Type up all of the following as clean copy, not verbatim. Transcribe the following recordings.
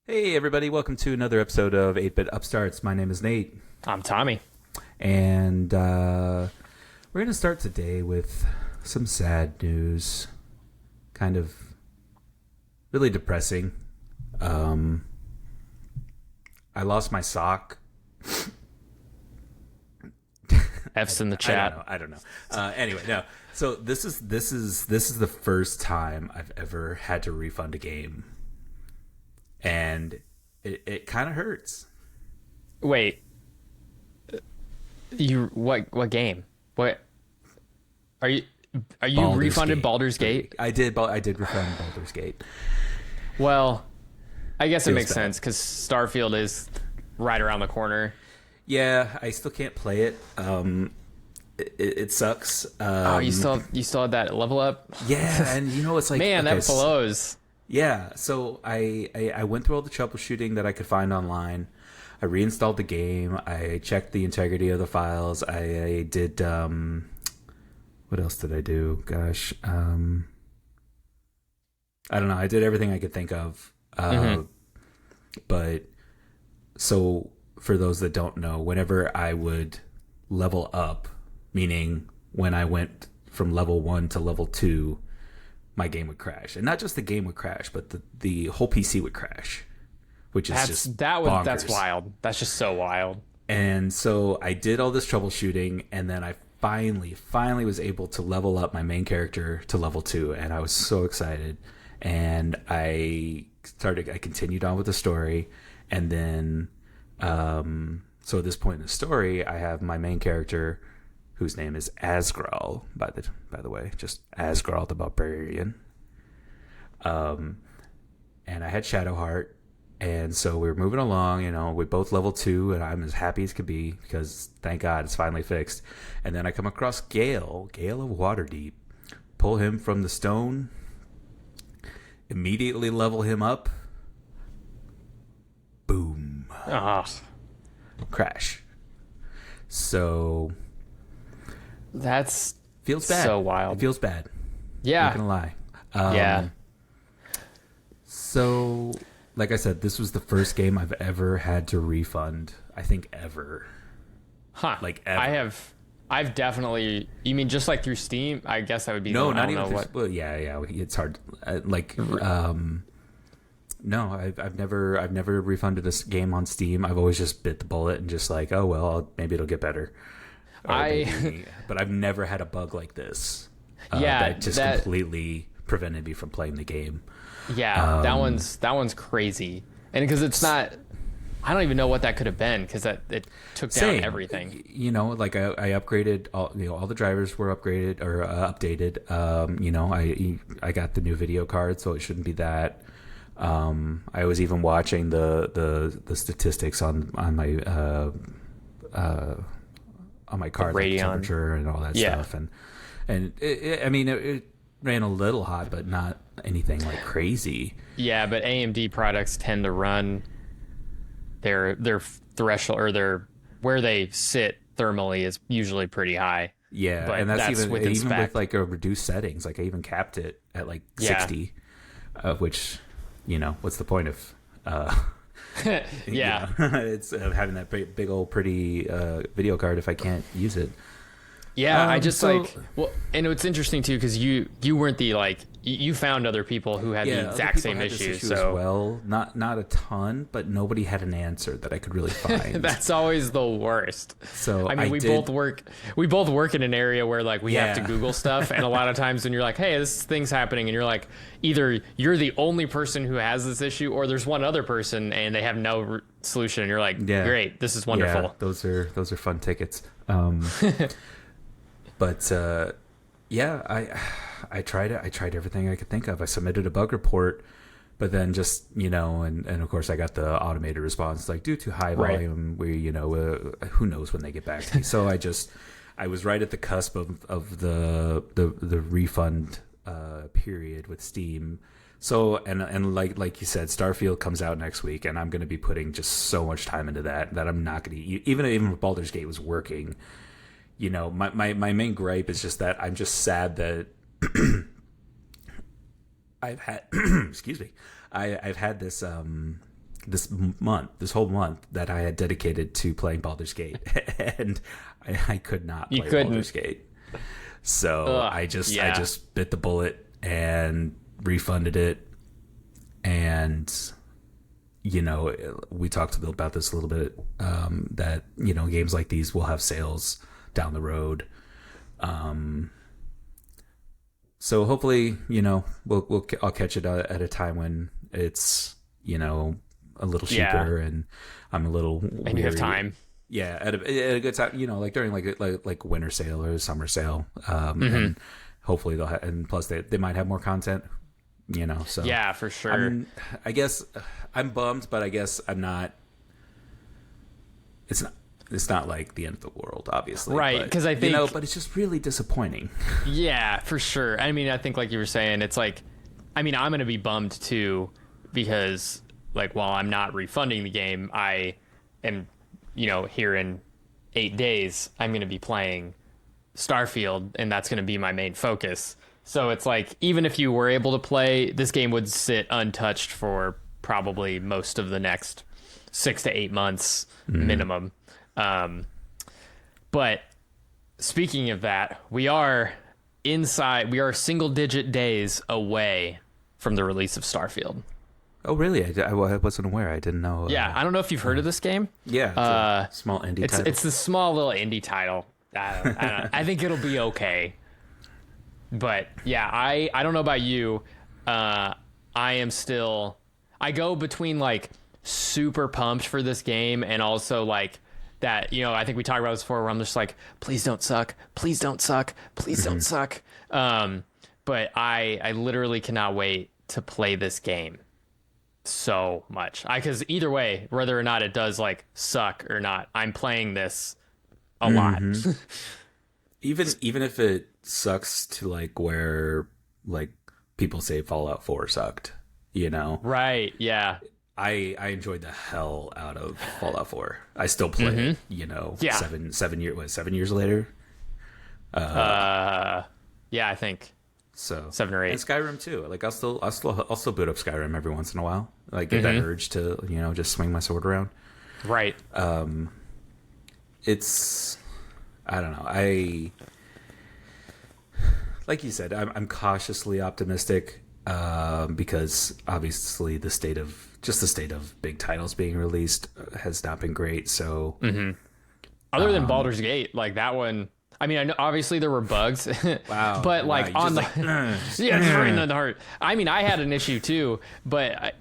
Hey everybody, welcome to another episode of 8-Bit Upstarts. My name is Nate, I'm Tommy. and we're going to start today with some sad news. Kind of really depressing. I lost my sock. F's in the chat. I don't know. Anyway, no. So this is the first time I've ever had to refund a game. And it kind of hurts. Wait, what game? What are you Baldur's refunded Gate. Baldur's Gate? I did refund Baldur's Gate. Well, I guess it Feels makes bad. sense because Starfield is right around the corner. Yeah, I still can't play it. It sucks. Oh, you still had that level up? Yeah, and it's like, Man, okay, that blows. Yeah, so I went through all the troubleshooting that I could find online. I reinstalled the game. I checked the integrity of the files. I did what else did I do? Gosh, I don't know. I did everything I could think of. But so for those that don't know, whenever I would level up, meaning when I went from level 1 to level 2, my game would crash. And not just the game would crash, but the whole PC would crash, which is bonkers. That's wild. That's just so wild. And so I did all this troubleshooting, and then I finally was able to level up my main character to level 2, and I was so excited. And I continued on with the story, and then so at this point in the story, I have my main character, whose name is Asgral, by the way, just Asgral the Barbarian. And I had Shadowheart, and so we were moving along. We both level 2, and I'm as happy as could be because thank God it's finally fixed. And then I come across Gale of Waterdeep, pull him from the stone, immediately level him up. Boom. Crash. So That's feels bad. so wild. It feels bad. Yeah. Not gonna lie. Yeah. So, like I said, this was the first game I've ever had to refund. I think ever. Huh. Like ever. I've definitely. You mean just like through Steam? I guess that would be. No, I not don't even. know what. Well, yeah. It's hard. No, I've never refunded a game on Steam. I've always just bit the bullet and just like, oh well, maybe it'll get better. But I've never had a bug like this. Yeah, that completely prevented me from playing the game. Yeah, that one's crazy, and because it's not. I don't even know what that could have been because it took down everything. Like I upgraded all the drivers were upgraded or updated. I got the new video card, so it shouldn't be that. I was even watching the statistics on my card, like temperature and all that stuff, and it ran a little hot, but not anything like crazy. Yeah, but AMD products tend to run their threshold or their where they sit thermally is usually pretty high. Yeah, but and that's even spec. with like a reduced settings. Like I even capped it at like 60, which what's the point of Yeah. It's having that big old pretty video card if I can't use it. Yeah, I just and it's interesting too because you weren't you found other people who had the exact same issue. So as well, not a ton, but nobody had an answer that I could really find. That's always the worst. So I mean, we both work in an area where we have to Google stuff, and a lot of times when you're like, hey, this thing's happening, and you're like, either you're the only person who has this issue, or there's one other person and they have no solution, and you're like, great, this is wonderful. Yeah, those are fun tickets. But I tried everything I could think of. I submitted a bug report, but then just and of course I got the automated response like due to high volume, who knows when they get back to me. So I was right at the cusp of the refund period with Steam. So and like you said, Starfield comes out next week, and I'm going to be putting just so much time into that I'm not going to even if Baldur's Gate was working. My main gripe is just that I'm just sad that I've had excuse me, I've had this this whole month that I had dedicated to playing Baldur's Gate, and I could not play Baldur's Gate. So I just bit the bullet and refunded it. And, you know, we talked about this a little bit, that, you know, games like these will have sales down the road. So hopefully, you know, I'll catch it at a time when it's, you know, a little cheaper and I'm a little weary. And you have time. Yeah, at a good time, you know, like during like winter sale or summer sale, and hopefully they'll have, and plus they might have more content, you know. So yeah, for sure. I guess I'm bummed, but I guess I'm not. It's not like the end of the world, obviously, right? Because I think, you know, but it's just really disappointing. Yeah, for sure. I mean, I think like you were saying, it's like, I mean, I'm gonna be bummed too, because like while I'm not refunding the game, I am, you know, here in 8 days, I'm going to be playing Starfield, and that's going to be my main focus. So it's like, even if you were able to play, this game would sit untouched for probably most of the next 6 to 8 months minimum. But speaking of that, we are single digit days away from the release of Starfield. Oh, really? I wasn't aware. I didn't know. Yeah, I don't know if you've heard of this game. Yeah, it's a small indie title. It's the small little indie title. I don't I think it'll be okay. But yeah, I don't know about you. I go between like super pumped for this game and also like that, you know, I think we talked about this before where I'm just like, please don't suck. Please don't suck. Please don't suck. But I literally cannot wait to play this game so much. Because either way, whether or not it does like suck or not, I'm playing this a lot. Even if it sucks to like where like people say Fallout 4 sucked, you know? Right, yeah. I enjoyed the hell out of Fallout 4. I still play it, you know, 7 years later. Yeah, I think so 7 or 8. And Skyrim too. Like I'll still boot up Skyrim every once in a while. Like get that urge to, you know, just swing my sword around. Right. It's, I don't know. Like you said, I'm cautiously optimistic, because obviously the state of big titles being released has not been great. So other than Baldur's Gate, like that one, I mean, I know obviously there were bugs, wow, but like on the yeah, it's right in the heart. I mean, I had an issue too, but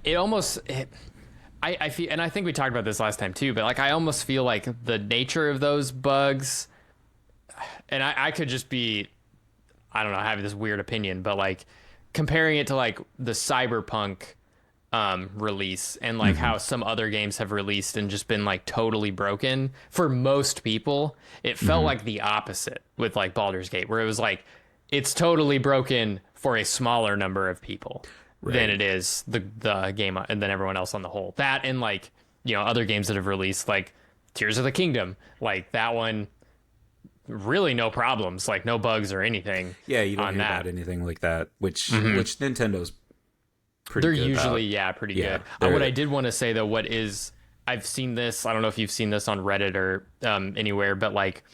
I feel, and I think we talked about this last time too, but like I almost feel like the nature of those bugs, and I could just be, I don't know, having this weird opinion, but like comparing it to like the Cyberpunk release and like how some other games have released and just been like totally broken for most people, it felt like the opposite with like Baldur's Gate, where it was like it's totally broken for a smaller number of people than it is the game and then everyone else on the whole. That and like, you know, other games that have released like Tears of the Kingdom, like that one, really no problems, like no bugs or anything. Yeah, you don't hear about anything like that, which Nintendo's pretty they're good usually about. Pretty good. What I did want to say though, I've seen this, I don't know if you've seen this on Reddit or anywhere, but like,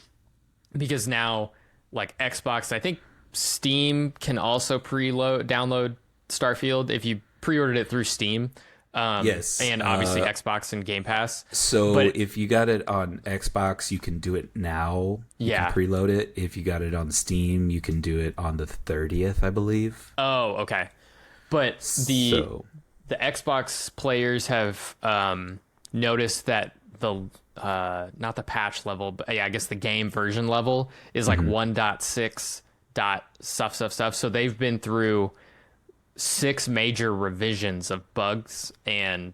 because now like Xbox, I think Steam can also download Starfield if you pre-ordered it through Steam. Yes, and obviously Xbox and Game Pass. So if you got it on Xbox, you can do it now. You can preload it. If you got it on Steam, you can do it on the 30th, I believe. Oh, okay. But the Xbox players have noticed that the not the patch level, but I guess the game version level is like 1.6 stuff. So they've been through 6 major revisions of bugs and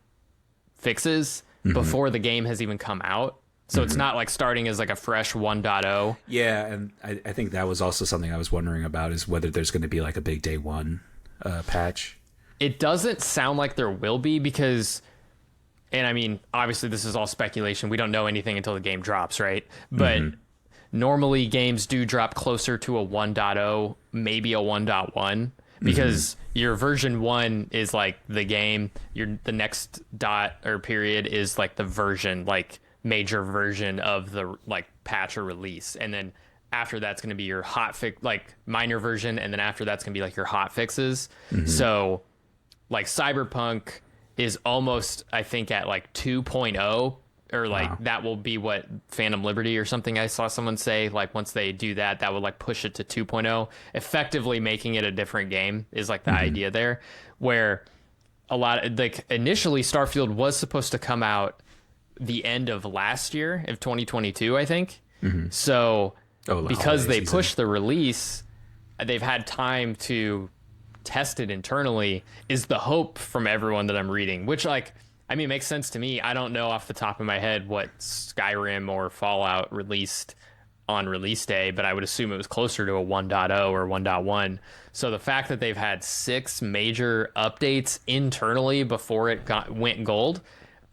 fixes before the game has even come out. So it's not like starting as like a fresh 1.0. Yeah, and I think that was also something I was wondering about, is whether there's going to be like a big day one patch. It doesn't sound like there will be because, and I mean, obviously this is all speculation. We don't know anything until the game drops, right? But normally games do drop closer to a 1.0, maybe a 1.1. because your version 1 is like the game, the next dot or period is like the version, like major version of the like patch or release, and then after that's going to be your hot fix, like minor version, and then after that's going to be like your hot fixes. So like Cyberpunk is almost, I think, at like 2.0, or like that will be what Phantom Liberty or something I saw someone say, like once they do that, that would like push it to 2.0, effectively making it a different game is like the idea there, where a lot of, like, initially Starfield was supposed to come out the end of last year of 2022, I think. So because they pushed the release, they've had time to test it internally, is the hope from everyone that I'm reading, which, like, I mean, makes sense to me. I don't know off the top of my head what Skyrim or Fallout released on release day, but I would assume it was closer to a 1.0 or 1.1. So the fact that they've had 6 major updates internally before it went gold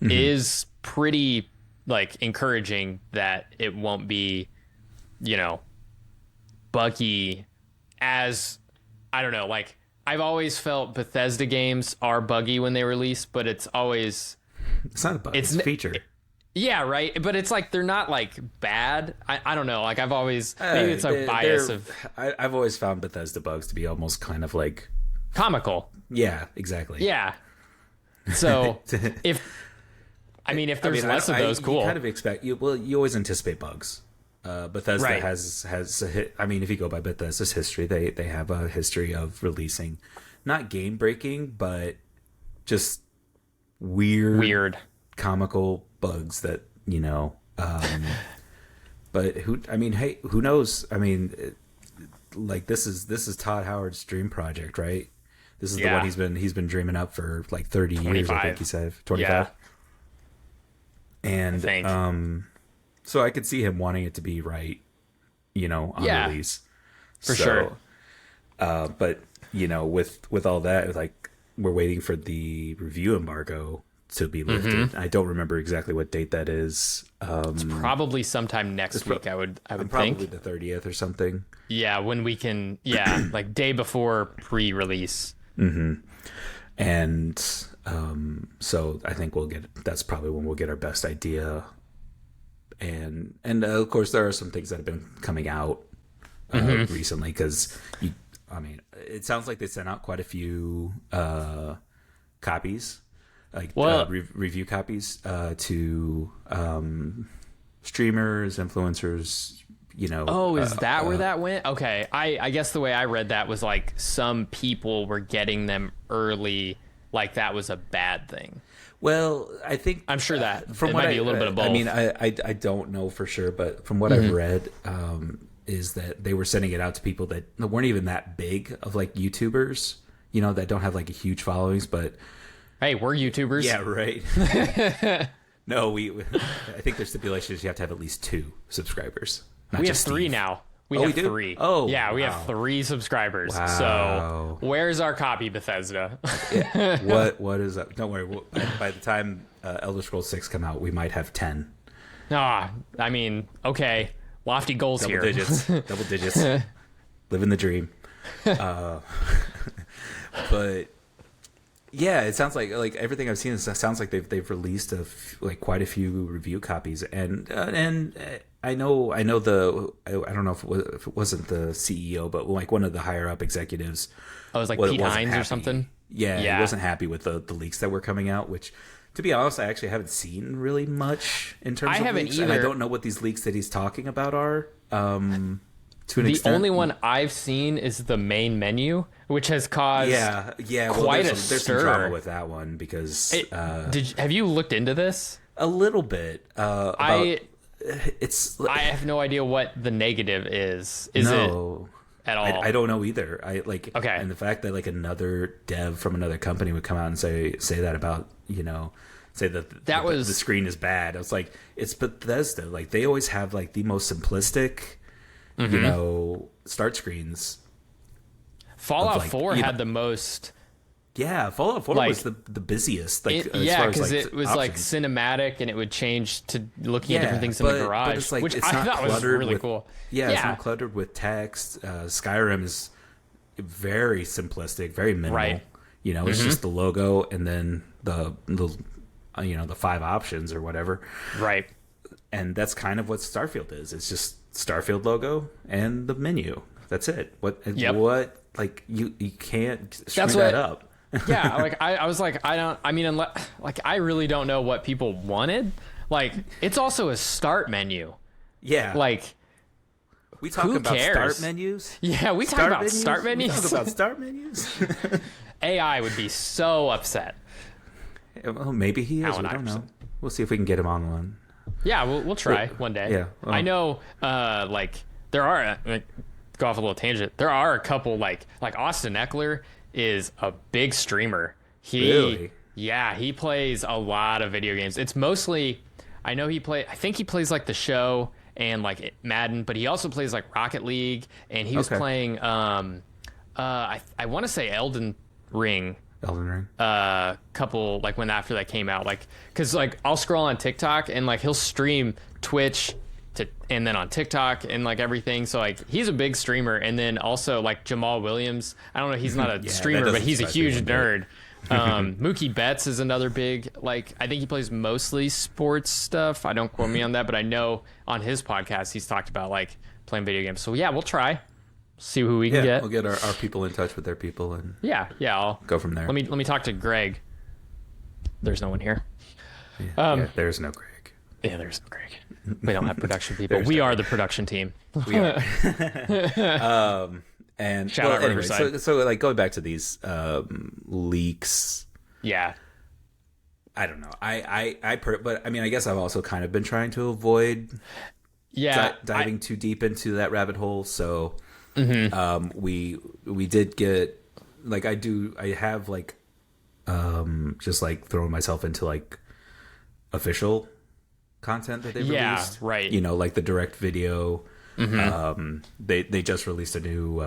is pretty, like, encouraging that it won't be, you know, buggy as, I don't know, like, I've always felt Bethesda games are buggy when they release, but it's always... It's not a bug, it's a feature. Yeah, right? But it's like, they're not, like, bad. I don't know. Like, I've always... maybe it's a bias of... I've always found Bethesda bugs to be almost kind of, like... comical. Yeah, exactly. Yeah. So, if there's less of those, cool. You kind of expect... you always anticipate bugs. Bethesda has a hit. I mean, if you go by Bethesda's history, they have a history of releasing not game breaking, but just weird comical bugs that, you know, but who knows? I mean, like, this is Todd Howard's dream project, right? This is the one he's been dreaming up for like 30 years, I think he said. 25. Yeah. And so I could see him wanting it to be right, you know, on release. For sure. But, you know, with all that, like, we're waiting for the review embargo to be lifted. I don't remember exactly what date that is. It's probably sometime next week, I would think. Probably the 30th or something. Yeah, when we can, like day before pre-release. And so I think that's probably when we'll get our best idea. And of course, there are some things that have been coming out recently, because it sounds like they sent out quite a few copies, like review copies to streamers, influencers. You know. Oh, is that where that went? Okay, I guess the way I read that was like some people were getting them early, like that was a bad thing. Well, I'm sure that from what might be a little bit of both. I mean, I don't know for sure, but from what I've read, is that they were sending it out to people that weren't even that big of, like, YouTubers, you know, that don't have like a huge followings, but hey, we're YouTubers. Yeah, right. No, I think their stipulation is you have to have at least 2 subscribers. We have 3 now. We have 3. Oh, yeah, we have 3 subscribers. Wow. So where's our copy, Bethesda? What is up? Don't worry. By the time Elder Scrolls 6 come out, we might have 10. I mean, okay, lofty goals double here. Double digits. Living the dream. But yeah, it sounds like everything I've seen. It sounds like they've released quite a few review copies, and I know I don't know if it wasn't the CEO, but like one of the higher up executives. Oh, it was like Pete Hines or something. Yeah, he wasn't happy with the leaks that were coming out, which, to be honest, I actually haven't seen really much in terms of leaks. Either. And I don't know what these leaks that he's talking about are. The only one I've seen is the main menu, which has caused quite a stir. There's some drama with that one because have you looked into this? A little bit. I have no idea what the negative is. Is it at all? I don't know either. Okay. And the fact that like another dev from another company would come out and say that about, you know, say that the screen is bad. I was like, it's Bethesda. Like, they always have like the most simplistic, you know, start screens. Fallout 4 had the most. Yeah, Fallout 4 was the busiest. Like, because it was options. Like cinematic, and it would change to looking at different things in the garage, but which I thought was really cool. Yeah, it's not cluttered with text. Skyrim very simplistic, very minimal. Right. You know, it's just the logo and then the 5 options or whatever. Right. And that's kind of what Starfield is. It's just Starfield logo and the menu. That's it. What like you can't screw that up. Yeah, like I was like, unless, like, I really don't know what people wanted. Like, it's also a start menu. Yeah. Like, we talk who about cares? start menus. Yeah, we talk about start menus. We talk about start menus. AI would be so upset. Well, maybe he is. Alan We don't Iverson. know. We'll see if we can get him on one. Yeah, we'll try one day. Yeah, well. I know. Like, there are, like, go off a little tangent. There are a couple, like Austin Eckler is a big streamer. Really? Yeah, he plays a lot of video games. It's mostly, I think he plays like the show and like Madden, but he also plays like Rocket League, and he was playing I want to say Elden Ring. Couple, like, when after that came out, like, because like I'll scroll on TikTok and like he'll stream Twitch and then on TikTok and like everything. So like he's a big streamer. And then also like Jamal Williams, I don't know, he's not a streamer, but he's a huge nerd. Mookie Betts is another big, like, I think he plays mostly sports stuff. I don't quote me on that, but I know on his podcast he's talked about like playing video games. So yeah, we'll try, see who we can get. We'll get our people in touch with their people and I'll go from there. Let me talk to Greg. There's no one here. There's no Greg. Yeah, there's no Greg. We don't have production people. We are the production team. We are. And shout out anyway, Riverside. so like going back to these leaks. Yeah. I don't know. But I mean, I guess I've also kind of been trying to avoid diving too deep into that rabbit hole. So we did get, like, I have like just like throwing myself into like official content that they've released. Right. You know, like the direct video. They just released a new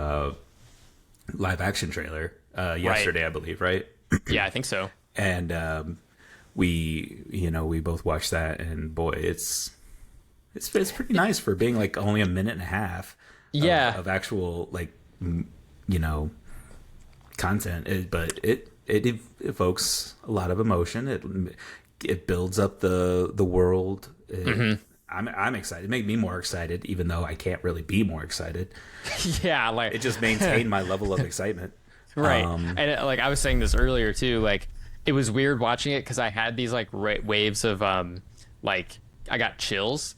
live action trailer yesterday, I believe, right? Yeah, I think so. And we both watched that, and boy, it's pretty nice for being like only a minute and a half of actual, like, content. But it evokes a lot of emotion. It builds up the world. I'm excited. It made me more excited, even though I can't really be more excited. Yeah, like, it just maintained my level of excitement. Right. And like I was saying this earlier too, like, it was weird watching it because I had these like waves of like, I got chills,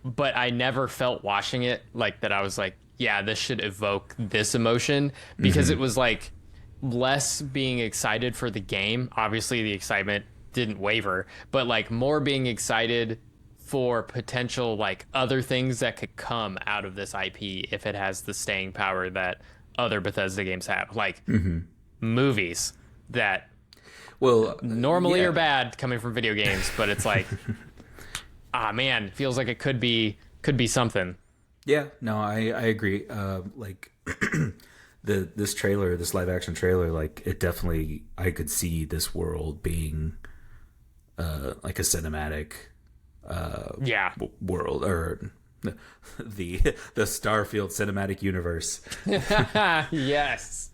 but I never felt watching it like that. I was like, yeah, this should evoke this emotion, because it was like less being excited for the game. Obviously the excitement didn't waver, but like more being excited for potential like other things that could come out of this IP if it has the staying power that other Bethesda games have, like movies that normally are bad coming from video games, but it's like, man, feels like it could be something. Yeah, no, I agree. Like this trailer, this live action trailer, like, it definitely, I could see this world being like a cinematic world, or the Starfield cinematic universe. Yes.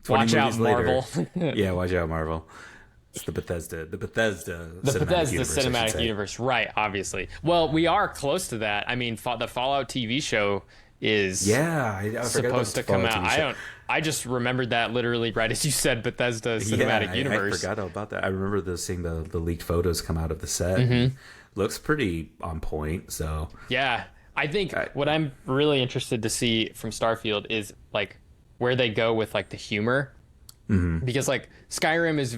Watch out, Marvel. Yeah, watch out, Marvel. It's the Bethesda cinematic universe, right? Obviously. Well, we are close to that. I mean, the Fallout TV show is I supposed to come out. I just remembered that literally right as you said Bethesda cinematic universe. I forgot seeing I remember seeing the leaked photos come out of the set. Looks pretty on point. So yeah, I think what I'm really interested to see from Starfield is like where they go with like the humor, because like Skyrim is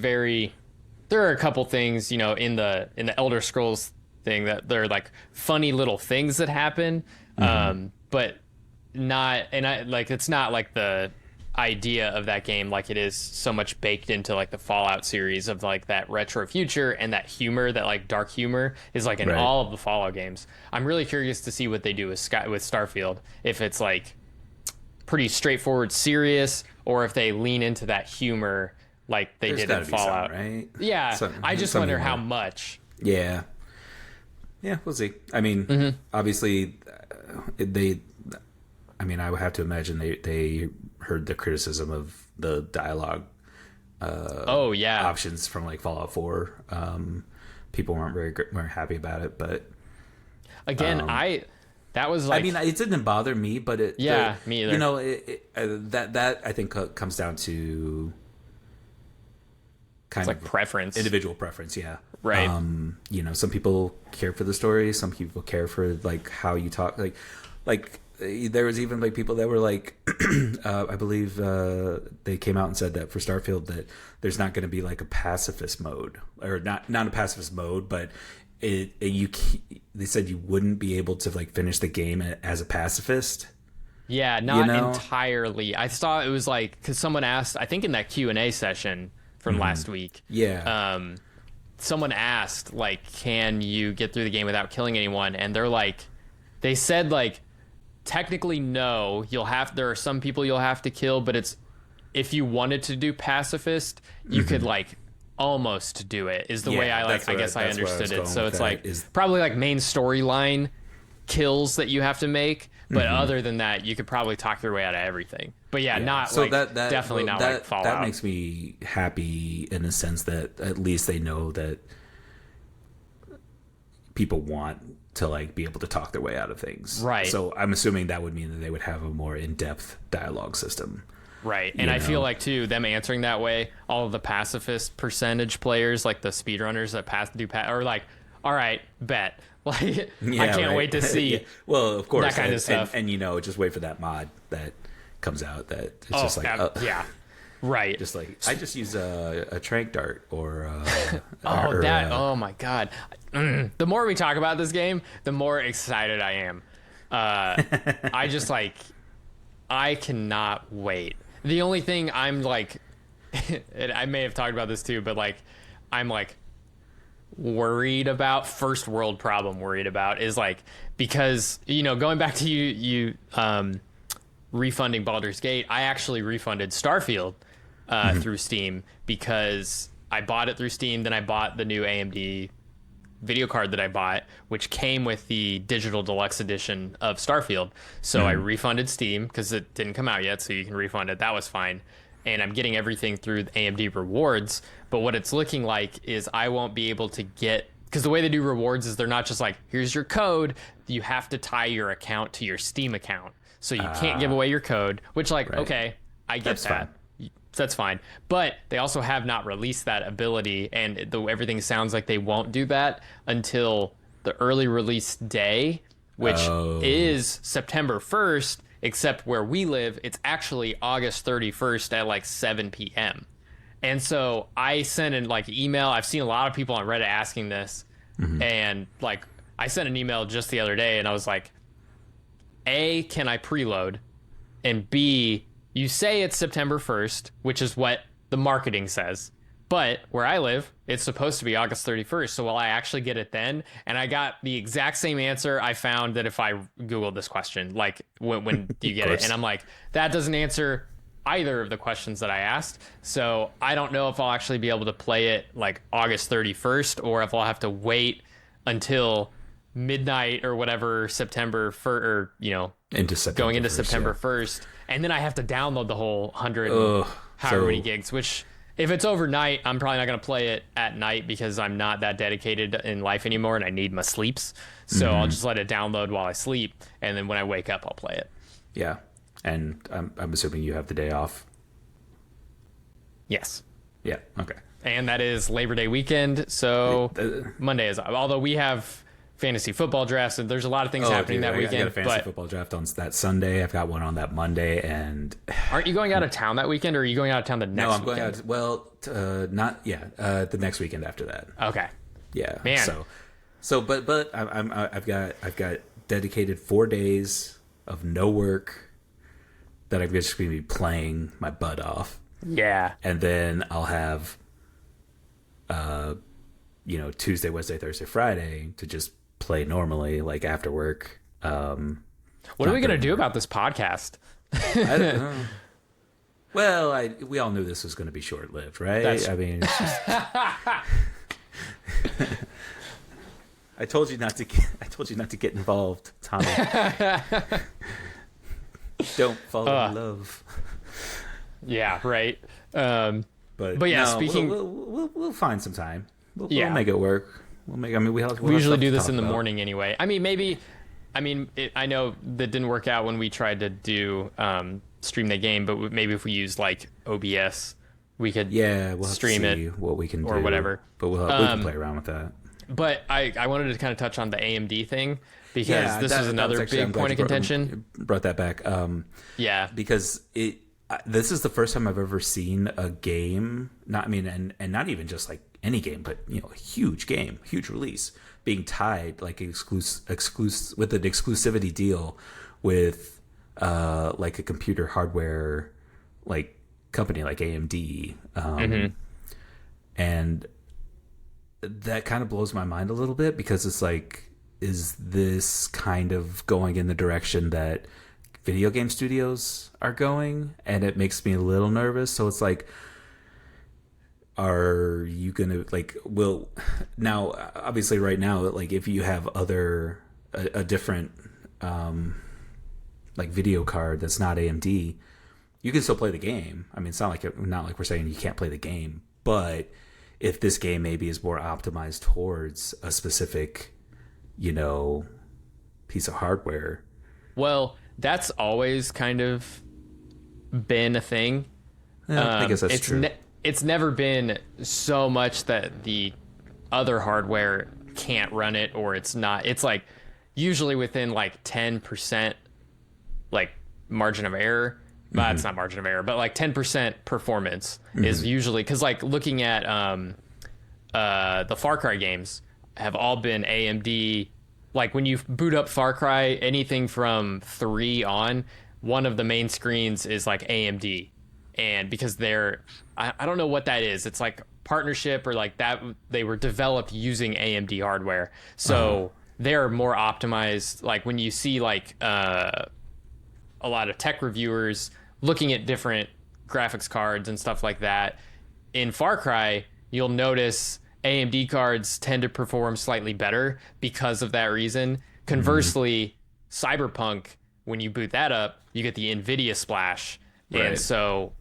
there are a couple things, in the Elder Scrolls thing that they're like funny little things that happen, but not, and I like, it's not like the idea of that game like it is so much baked into like the Fallout series of like that retro future, and that humor, that like dark humor is like in all of the Fallout games. I'm really curious to see what they do with Starfield, if it's like pretty straightforward serious, or if they lean into that humor like they did in Fallout, right? Yeah, I just wonder how much. Yeah, we'll see. I mean, obviously, I would have to imagine they heard the criticism of the dialogue options from like Fallout 4. People weren't happy about it, but again, that was like, I mean, it didn't bother me, but me either. You know, that I think comes down to kind of like preference, individual preference. Yeah, right. You know, some people care for the story, some people care for like how you talk, like there was even like people that were like I believe they came out and said that for Starfield that there's not going to be like a pacifist mode, or not a pacifist mode, but they said you wouldn't be able to like finish the game as a pacifist. Yeah, not entirely. I saw it was like, because someone asked, I think in that Q&A session from last week, someone asked like, can you get through the game without killing anyone? And they said like, technically no, there are some people you'll have to kill, but it's, if you wanted to do pacifist, you could like almost do it, is the way I guess I understood it. So it's like probably like main storyline kills that you have to make, but other than that you could probably talk your way out of everything. But not so like definitely not like Fallout. That makes me happy in the sense that at least they know that people want to like be able to talk their way out of things, right? So I'm assuming that would mean that they would have a more in-depth dialogue system, right? And I feel like too, them answering that way, all of the pacifist percentage players, like the speedrunners that are like, all right, bet, like I can't wait to see. Well, of course, that kind of stuff, and you know, just wait for that mod that comes out that it's just like right, just like I just use a trank dart or oh my god. The more we talk about this game, the more excited I am. I just like, I cannot wait. The only thing I'm like, and I may have talked about this too, but like, I'm like worried about, first world problem worried about is like, because, you know, going back to you refunding Baldur's Gate, I actually refunded Starfield through Steam because I bought it through Steam. Then I bought the new AMD video card that I bought, which came with the digital deluxe edition of Starfield. So I refunded Steam because it didn't come out yet, so you can refund it. That was fine. And I'm getting everything through AMD rewards. But what it's looking like is I won't be able to get, because the way they do rewards is they're not just like, here's your code. You have to tie your account to your Steam account. So you can't give away your code, which like, okay, I get that. Fine. That's fine. But they also have not released that ability, and everything sounds like they won't do that until the early release day, which is September 1st, except where we live, it's actually August 31st at like 7 p.m. And so I sent an like email. I've seen a lot of people on Reddit asking this, and like I sent an email just the other day, and I was like, A, can I preload? And B, you say it's September 1st, which is what the marketing says. But where I live, it's supposed to be August 31st. So will I actually get it then? And I got the exact same answer I found that if I Googled this question, like when do you get it? And I'm like, that doesn't answer either of the questions that I asked. So I don't know if I'll actually be able to play it like August 31st or if I'll have to wait until midnight or whatever, September 1st, or, you know, going into September 1st. And then I have to download the whole 100 however many gigs, which if it's overnight, I'm probably not going to play it at night because I'm not that dedicated in life anymore and I need my sleeps. So I'll just let it download while I sleep. And then when I wake up, I'll play it. Yeah. And I'm assuming you have the day off. Yes. Yeah. Okay. And that is Labor Day weekend. So Monday is off. Although we have fantasy football drafts, and there's a lot of things happening that weekend. I got a fantasy football draft on that Sunday. I've got one on that Monday, and aren't you going out of town that weekend, or are you going out of town the next? No, I'm going out. Well, not the next weekend after that. Okay. Yeah, man. But I've got dedicated 4 days of no work that I'm just going to be playing my butt off. Yeah, and then I'll have, Tuesday, Wednesday, Thursday, Friday to just play normally, like after work. What are we gonna do about this podcast? I don't know. Well, we all knew this was going to be short-lived, right? I mean, it's just... I told you not to get involved, Tommy. Don't fall in love. Yeah, right. Um, But but yeah, no, speaking, we'll find some time. We'll yeah, make it work. We'll make. I mean, we'll we have usually stuff do to this talk in the about. morning anyway. I mean, maybe, I know that didn't work out when we tried to do stream the game, but maybe if we use like OBS, we could Yeah, we'll have to stream it see what we can or do, whatever. but we can play around with that. But I wanted to kind of touch on the AMD thing because Yeah, this is that was another actually, I'm big glad point you of contention. brought that back. Yeah. Because this is the first time I've ever seen a game, not I mean, and not even just like any game, but a huge game, huge release being tied like exclusive with an exclusivity deal with like a computer hardware like company like AMD, and that kind of blows my mind a little bit because it's like, is this kind of going in the direction that video game studios are going? And it makes me a little nervous. So it's like, are you gonna like, will now obviously right now, like if you have a different like video card that's not AMD, you can still play the game. I mean, it's not like we're saying you can't play the game, but if this game maybe is more optimized towards a specific piece of hardware. Well, that's always kind of been a thing. Yeah, I guess that's true. It's never been so much that the other hardware can't run it or it's not. It's like usually within like 10% like margin of error. Well, it's not margin of error, but like 10% performance is usually, because like looking at the Far Cry games have all been AMD. Like when you boot up Far Cry, anything from 3 on, one of the main screens is like AMD. And because I don't know what that is. It's like partnership or like that. They were developed using AMD hardware. So they're more optimized. Like when you see like a lot of tech reviewers looking at different graphics cards and stuff like that, in Far Cry, you'll notice AMD cards tend to perform slightly better because of that reason. Conversely, Cyberpunk, when you boot that up, you get the NVIDIA splash. Right. And so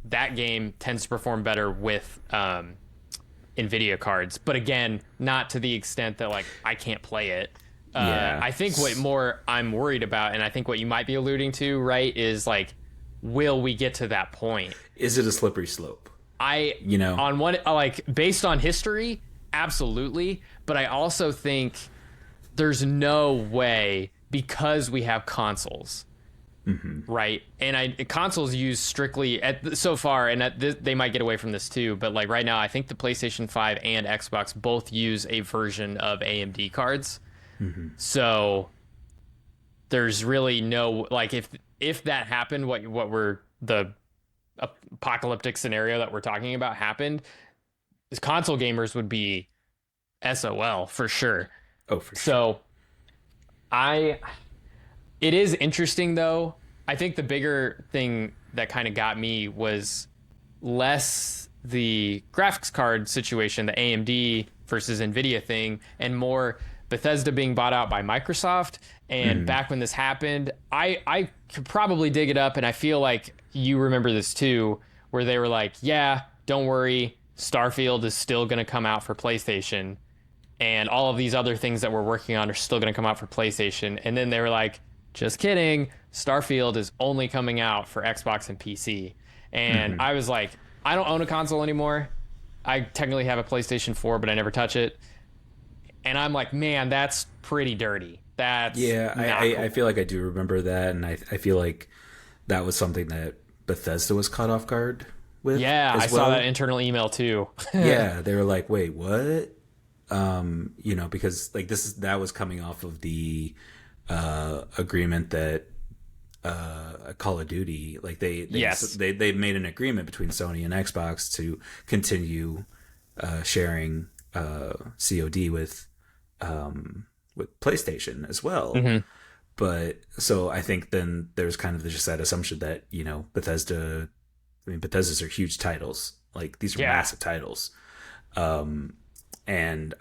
that game tends to perform better with NVIDIA cards. But again, not to the extent that like I can't play it. I think what more I'm worried about, and I think what you might be alluding to, right, is like, will we get to that point? Is it a slippery slope? On one, like based on history, absolutely. But I also think there's no way, because we have consoles, right? And consoles use strictly so far, and they might get away from this too. But like right now, I think the PlayStation 5 and Xbox both use a version of AMD cards. So there's really no, like, if that happened, what we're the apocalyptic scenario that we're talking about happened, console gamers would be SOL for sure. Oh, for sure. So it is interesting though. I think the bigger thing that kind of got me was less the graphics card situation, the AMD versus NVIDIA thing, and more Bethesda being bought out by Microsoft. And back when this happened, I could probably dig it up, and I feel like you remember this too, where they were like, yeah, don't worry, Starfield is still going to come out for PlayStation, and all of these other things that we're working on are still going to come out for PlayStation. And then they were like, just kidding, Starfield is only coming out for Xbox and PC. And I was like, I don't own a console anymore. I technically have a PlayStation 4, but I never touch it. And I'm like, man, that's pretty dirty. That's cool. I feel like I do remember that, and I feel like that was something that Bethesda was caught off guard with. Yeah, I saw that internal email too. Yeah, they were like, wait, what? Because like that was coming off of the agreement that Call of Duty, like they made an agreement between Sony and Xbox to continue sharing COD with PlayStation as well. But so I think then there's kind of just that assumption that Bethesda's are huge titles, like these are massive titles, and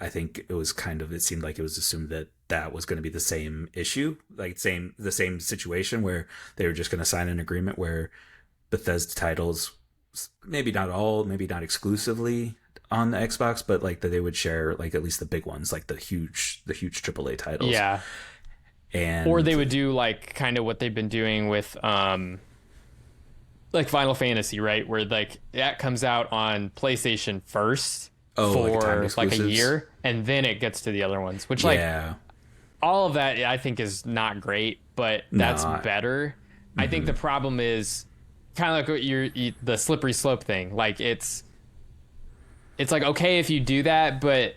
I think it seemed like it was assumed that was going to be the same issue, like the same situation where they were just going to sign an agreement where Bethesda titles, maybe not all, maybe not exclusively on the Xbox, but like that they would share like at least the big ones, like the huge AAA titles. Yeah. And or they would do like kind of what they've been doing with like Final Fantasy, right? Where like that comes out on PlayStation first for like a year, and then it gets to the other ones, which like all of that I think is not great, but that's better. I think the problem is kind of like what the slippery slope thing. Like it's like, okay, if you do that, but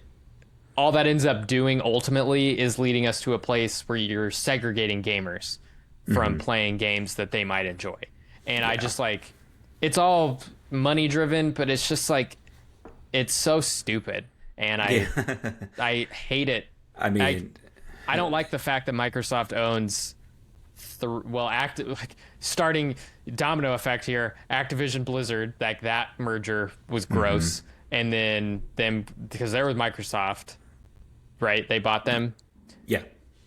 all that ends up doing ultimately is leading us to a place where you're segregating gamers from playing games that they might enjoy. And I just like, it's all money driven, but it's just like, it's so stupid. And I hate it. I mean, I don't like the fact that Microsoft owns starting domino effect here, Activision Blizzard, like that merger was gross. And then them, because they're with Microsoft, right? They bought them. Yeah.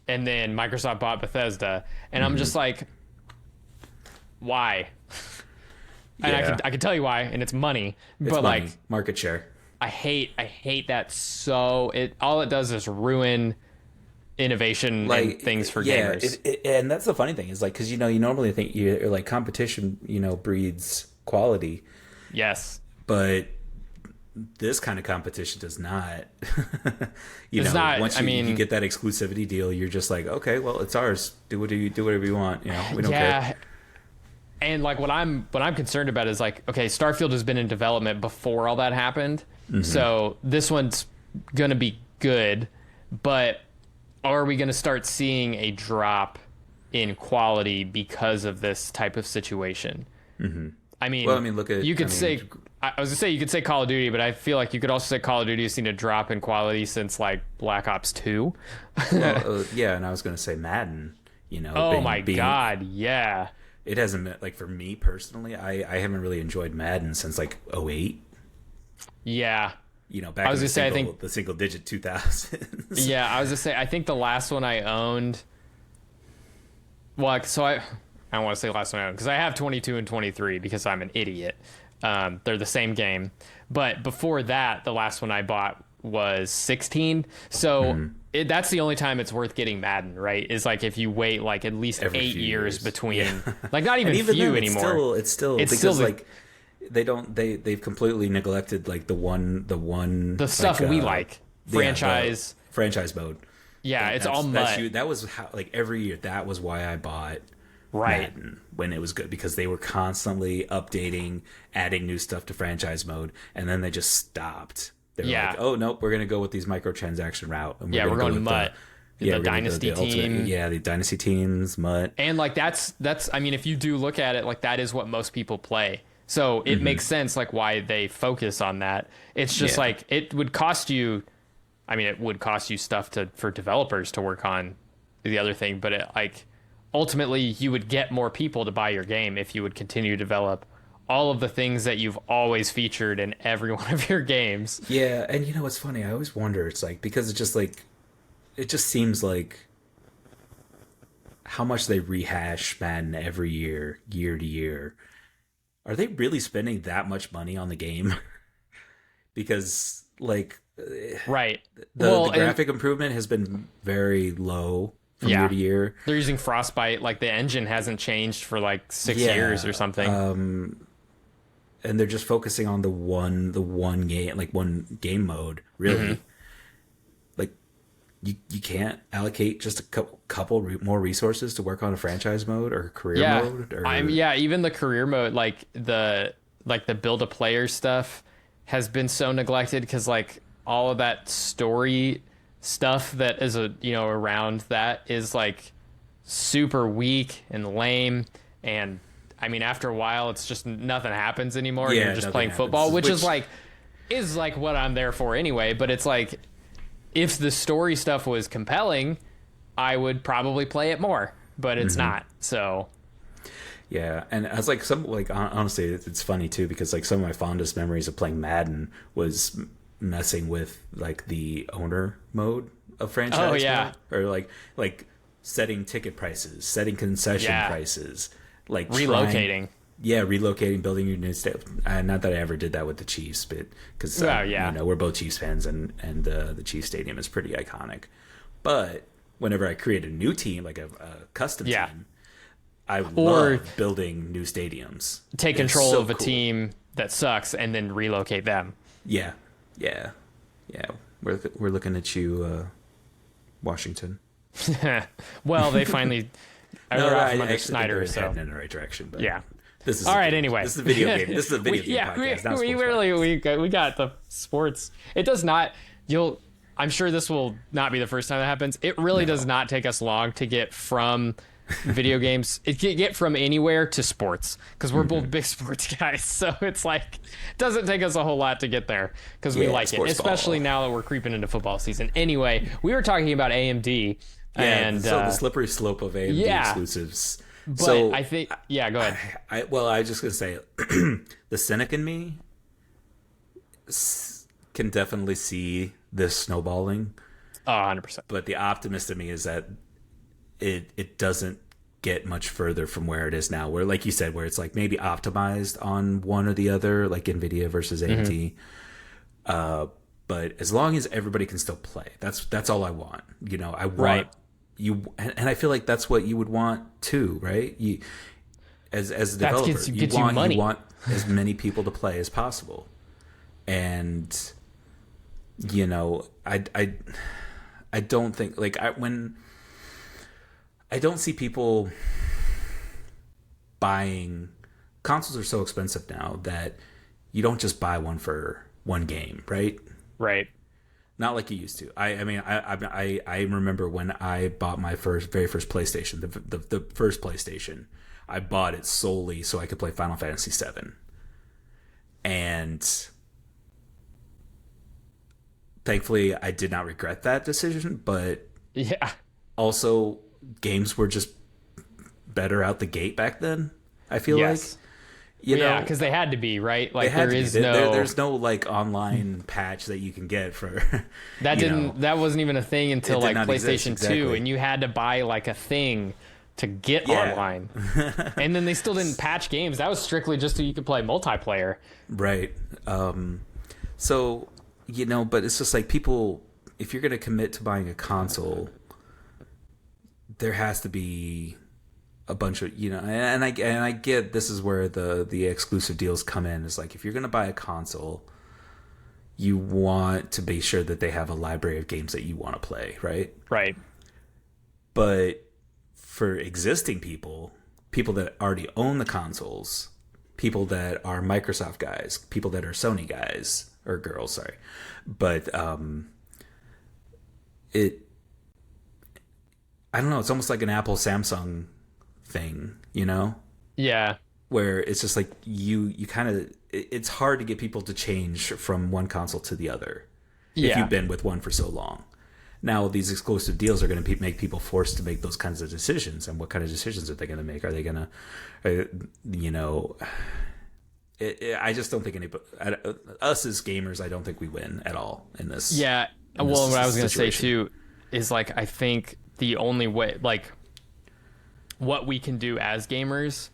And then Microsoft bought Bethesda. And I'm just like, why? And I can tell you why, and it's money. It's but money, like market share. I hate that so all it does is ruin innovation and things for gamers. And that's the funny thing is like, because you normally think you're like competition, breeds quality. Yes. But this kind of competition does not. Not. Once you get that exclusivity deal, you're just like, okay, well, it's ours. Do whatever you want. We don't care. And like what I'm concerned about is like, okay, Starfield has been in development before all that happened, so this one's gonna be good, but are we gonna start seeing a drop in quality because of this type of situation? I mean, look at you could say. I was gonna say you could say Call of Duty, but I feel like you could also say Call of Duty has seen a drop in quality since like Black Ops 2. And I was gonna say Madden. Oh my god, yeah. It hasn't been, like, for me personally, I haven't really enjoyed Madden since like 2008. Yeah. Back in the single digit 2000s. Yeah, I was gonna say I think the last one I owned. Well, so I don't want to say last one I owned because I have 22 and 23 because I'm an idiot. They're the same game, but before that, the last one I bought was 16. So that's the only time it's worth getting Madden, right? Is like if you wait like at least Every 8 years between, yeah. like not even few then, anymore. It's still because like they've completely neglected like the stuff we like franchise mode. Yeah, it's all mud. That was how, like every year. That was why I bought Madden when it was good, because they were constantly updating, adding new stuff to franchise mode, and then they just stopped. They were like, oh nope, we're gonna go with these microtransaction route. And we're going MUT. The dynasty team. The dynasty teams, MUT. And like that's I mean, if you do look at it, like that is what most people play. So it makes sense like why they focus on that. It's just like it would cost you stuff for developers to work on the other thing, but ultimately you would get more people to buy your game if you would continue to develop all of the things that you've always featured in every one of your games. Yeah, and what's funny, I always wonder, it's like, because it just seems like how much they rehash Madden every year to year. Are they really spending that much money on the game? Because like right, the graphic improvement has been very low from year to year. They're using Frostbite, like the engine hasn't changed for like 6 years or something. And they're just focusing on the one game, like one game mode, really. Like you can't allocate just a couple more resources to work on a franchise mode or career mode. Or... even the career mode, like the build a player stuff has been so neglected because like all of that story stuff that is around that is like super weak and lame, and I mean after a while it's just nothing happens anymore. You're just playing football, which is like what I'm there for anyway. But it's like if the story stuff was compelling, I would probably play it more, but it's not. So yeah, and I was like, honestly, it's funny too, because like some of my fondest memories of playing Madden was messing with like the owner mode of franchise mode, or like setting ticket prices, setting concession prices, like relocating Yeah, relocating, building your new stadium. Not that I ever did that with the Chiefs, but because we're both Chiefs fans, and the Chiefs Stadium is pretty iconic. But whenever I create a new team, like a custom team, I love building new stadiums. Take control of a team that sucks and then relocate them. Yeah. We're looking at you, Washington. Well, they finally under Snyder, so heading in the right direction. But yeah. This is all right. Anyway, this is a video game. This is a video game podcast. We got the sports. It does not. I'm sure this will not be the first time that happens. It really does not take us long to get from video games. It can get from anywhere to sports because we're both big sports guys. So it's like it doesn't take us a whole lot to get there because we like it, especially now that we're creeping into football season. Anyway, we were talking about AMD. And so the slippery slope of AMD exclusives. But so I think, go ahead. I was just going to say, the cynic in me can definitely see this snowballing. Oh, 100%. But the optimist in me is that it doesn't get much further from where it is now, where, like you said, where it's like maybe optimized on one or the other, like NVIDIA versus AMD. But as long as everybody can still play, that's all I want. I want you, and I feel like that's what you would want too, right? You, as a developer, you want as many people to play as possible, and I don't think I don't see people buying consoles are so expensive now that you don't just buy one for one game, right? Right. Not like you used to. I remember when I bought my very first PlayStation, the first PlayStation, I bought it solely so I could play Final Fantasy VII. And thankfully, I did not regret that decision. But also, games were just better out the gate back then, I feel like. Because they had to be, right? Like there's no like online patch that you can get for that wasn't even a thing until like PlayStation 2, and you had to buy like a thing to get online. And then they still didn't patch games. That was strictly just so you could play multiplayer. Right. So, but it's just like people, if you're going to commit to buying a console, there has to be a bunch of and I get this is where the exclusive deals come in. Is like if you're going to buy a console, you want to be sure that they have a library of games that you want to play, right? But for existing people that already own the consoles, people that are Microsoft guys, people that are Sony guys or girls, sorry, but I don't know, it's almost like an Apple Samsung thing, Yeah. Where it's just like you kind of, it's hard to get people to change from one console to the other if you've been with one for so long. Now these exclusive deals are going to make people forced to make those kinds of decisions. And what kind of decisions are they going to make? Are they going to, I just don't think us as gamers, I don't think we win at all in this. Yeah. Well, what I was going to say too is like, I think the only way, like, what we can do as gamers,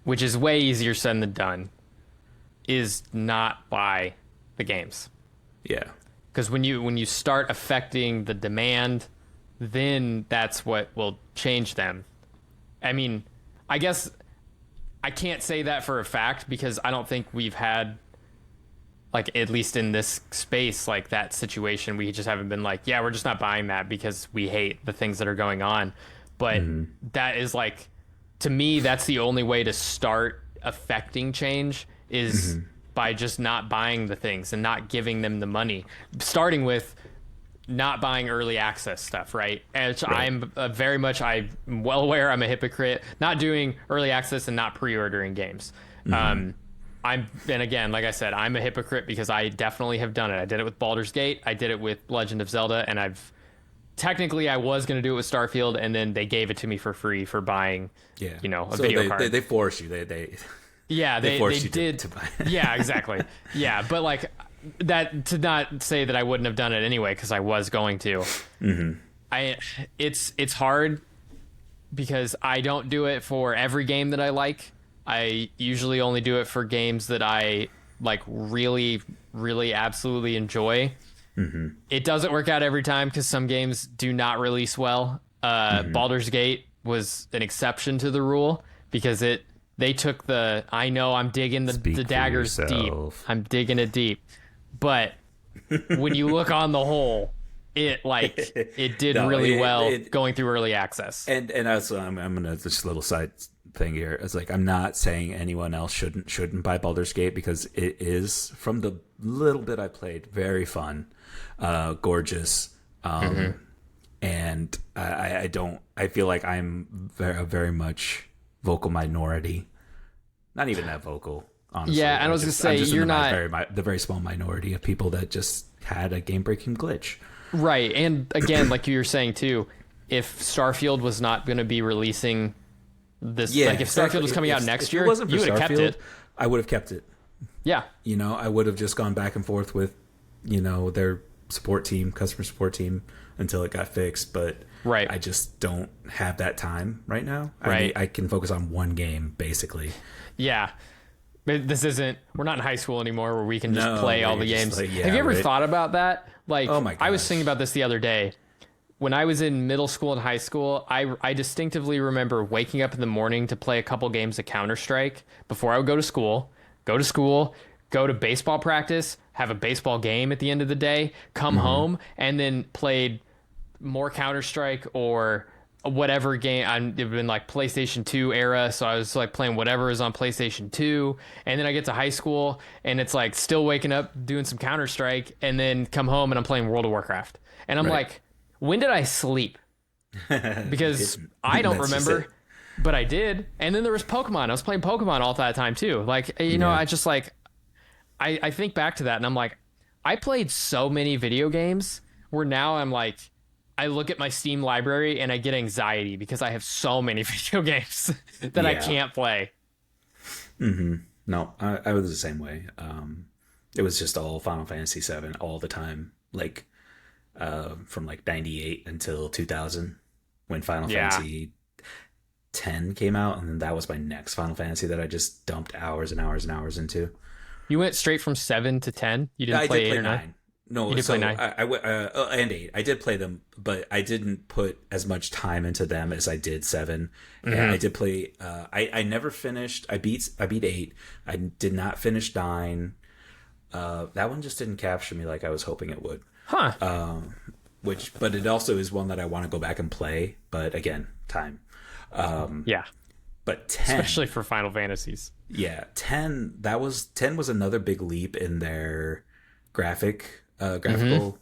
which is way easier said than done, is not buy the games. Yeah. Because when you start affecting the demand, then that's what will change them. I mean, I guess I can't say that for a fact because I don't think we've had, like, at least in this space, like that situation. We just haven't been like, yeah, we're just not buying that because we hate the things that are going on. But that is like, to me, that's the only way to start affecting change is by just not buying the things and not giving them the money. Starting with not buying early access stuff, right? And I'm I'm well aware I'm a hypocrite, not doing early access and not pre-ordering games. And again, like I said, I'm a hypocrite because I definitely have done it. I did it with Baldur's Gate. I did it with Legend of Zelda, and technically, I was going to do it with Starfield, and then they gave it to me for free for buying, a video card. They force you. They did. To buy. Yeah, exactly. Yeah, but like that, to not say that I wouldn't have done it anyway because I was going to. It's hard because I don't do it for every game that I like. I usually only do it for games that I like really, really absolutely enjoy. It doesn't work out every time because some games do not release well. Baldur's Gate was an exception to the rule because they took I know I'm digging the daggers deep. I'm digging it deep. But when you look on the whole, it did really well going through early access. And also I'm gonna just a little side thing here. It's like I'm not saying anyone else shouldn't buy Baldur's Gate because it is, from the little bit I played, very fun, gorgeous, and I feel like I'm very much vocal minority. Not even that vocal, honestly. Yeah, and I was gonna say you're not the very small minority of people that just had a game-breaking glitch. Right, and again, like you were saying too, if Starfield was not going to be releasing this, like if Starfield was coming out next year, you would have kept it. I would have kept it. Yeah, I would have just gone back and forth with, their customer support team until it got fixed. But right, I just don't have that time right now. Right, I can focus on one game basically. Yeah. We're not in high school anymore where we can just play all the games. Have you ever thought about that? Like, oh my gosh. I was thinking about this the other day. When I was in middle school and high school, I distinctively remember waking up in the morning to play a couple games of Counter-Strike before I would go to school, go to baseball practice, have a baseball game at the end of the day, come home, and then played more Counter-Strike or whatever game. I've been like PlayStation 2 era, so I was like playing whatever is on PlayStation 2, and then I get to high school and it's like still waking up doing some Counter-Strike, and then come home and I'm playing World of Warcraft, and I'm like, when did I sleep? Because I don't remember, but I did. And then there was Pokemon. I was playing Pokemon all that time too. Like, I just like I think back to that and I'm like, I played so many video games where now I'm like, I look at my Steam library and I get anxiety because I have so many video games that I can't play. No, I was the same way. It was just all Final Fantasy VII all the time, like from like 98 until 2000 when Final Fantasy 10 came out, and then that was my next Final Fantasy that I just dumped hours and hours and hours into. You went straight from 7 to 10? You didn't play 8 or 9? No, you did play 9? And 8. I did play them, but I didn't put as much time into them as I did 7. And I did play. I never finished. I beat 8. I did not finish 9. That one just didn't capture me like I was hoping it would. Huh. But it also is one that I want to go back and play. But again, time. Yeah. But 10, especially for Final Fantasies. Yeah, 10 was another big leap in their graphical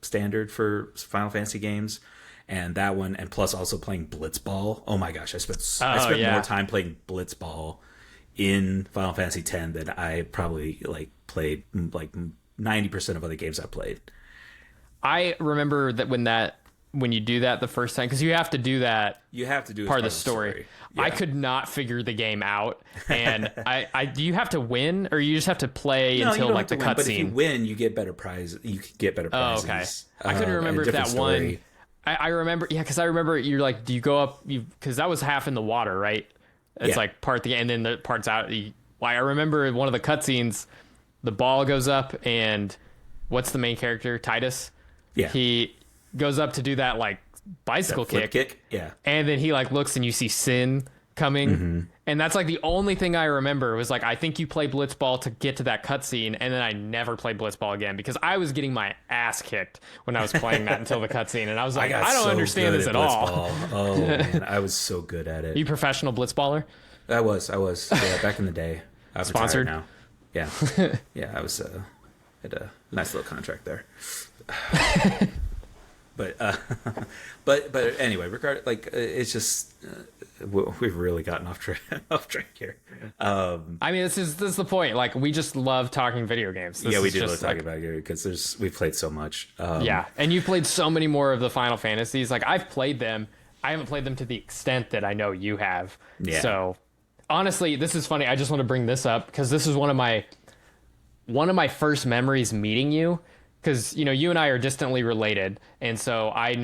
standard for Final Fantasy games, and that one, and plus also playing Blitzball. Oh my gosh, I spent more time playing Blitzball in Final Fantasy X than I probably played 90% of other games I played. I remember that when you do that the first time, because you have to do that. You have to do part of the story. Yeah. I could not figure the game out, and do you have to win, or you just have to play until like the cutscene? But if you win, you get better prizes. You get better prizes. Oh, okay. I couldn't remember if that one. I remember, because I remember you're like, do you go up? Because that was half in the water, right? It's like part the, and then the parts out. I remember one of the cutscenes, the ball goes up, and what's the main character? Titus. Yeah. He goes up to do that like bicycle kick. Yeah. And then he like looks and you see Sin coming. And that's like the only thing I remember was like, I think you play Blitzball to get to that cutscene, and then I never played Blitzball again because I was getting my ass kicked when I was playing that until the cutscene, and I was like, I don't understand this at all. Oh man, I was so good at it. You professional Blitzballer? I was. Yeah, back in the day. I'm sponsored now. Yeah. Yeah, I was had a nice little contract there. But anyway, it's just we've really gotten off track here. I mean, this is the point. Like, we just love talking video games. We do love talking about it because we've played so much. And you've played so many more of the Final Fantasies. Like, I've played them. I haven't played them to the extent that I know you have. Yeah. So, honestly, this is funny. I just want to bring this up because this is one of my first memories meeting you. Because, you and I are distantly related. And so I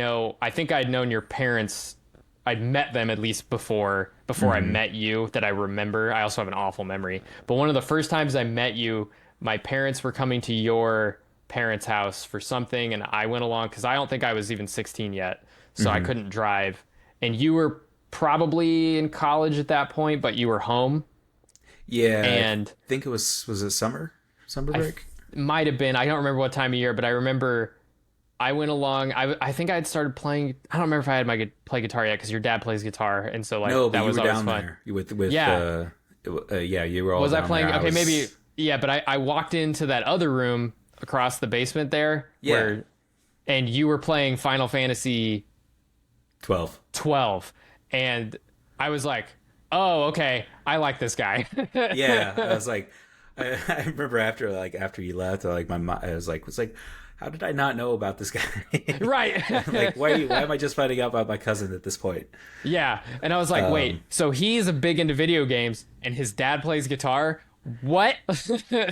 think I'd known your parents I'd met them at least before I met you that I remember. I also have an awful memory. But one of the first times I met you, my parents were coming to your parents' house for something, and I went along because I don't think I was even 16 yet, so I couldn't drive. And you were probably in college at that point, but you were home. Yeah, and I think it was it summer break? Might have been. I don't remember what time of year, but I remember I went along. I think I had started playing. I don't remember if I had play guitar yet because your dad plays guitar, and so like no, that but was you were always down fun. there with Yeah. Yeah, you were all. Was I down playing? there. Okay, maybe. Yeah, but I walked into that other room across the basement there, and you were playing Final Fantasy 12, and I was like, oh, okay, I like this guy. Yeah, I was like, I remember after you left, like I was like, how did I not know about this guy? Right. Like, why am I just finding out about my cousin at this point? Yeah, and I was like, wait, so he's a big into video games, and his dad plays guitar? What?